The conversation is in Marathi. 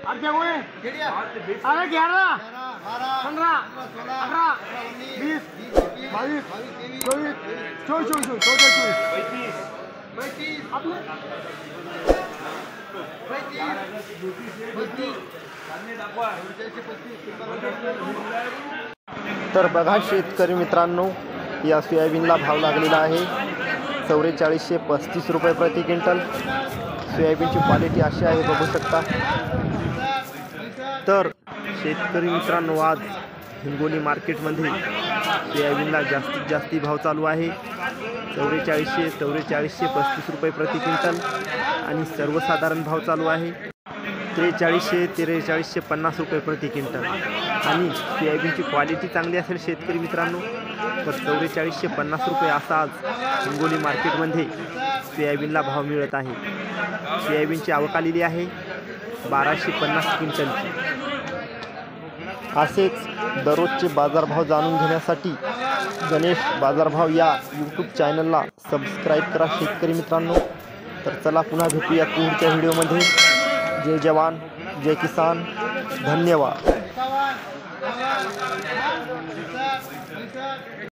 अरे 11 15 18 20 22 23 24 तर बघा शेतकरी मित्रांनो, या सोयाबीनला भाव लागलेला आहे 4435 रुपये प्रति क्विंटल। सोयाबीनची क्वालिटी अशी आहे, बघू शकता। तर शेतकरी मित्रांनो, आज हिंगोली मार्केटमध्ये सोयाबीनला जास्तीत जास्त भाव चालू आहे 4435 रुपये प्रति क्विंटल आणि सर्वसाधारण भाव चालू आहे 4350 रुपये प्रति क्विंटल। आणि सोयाबीनची क्वालिटी चांगली असेल शेतकरी मित्रांनो तर 4450 रुपये असा आज हिंगोली मार्केटमध्ये सोयाबीनला भाव मिळत आहे। सोयाबीनची आवक आलेली आहे 1250 क्विंटलची। असेच दररोजचे बाजारभाव जाणून घेण्यासाठी गणेश बाजारभाव या यूट्यूब चॅनलला सबस्क्राईब करा शेतकरी मित्रांनो। तर चला पुन्हा भेटूया पुढच्या व्हिडिओमध्ये। जय जवान जय किसान, धन्यवाद।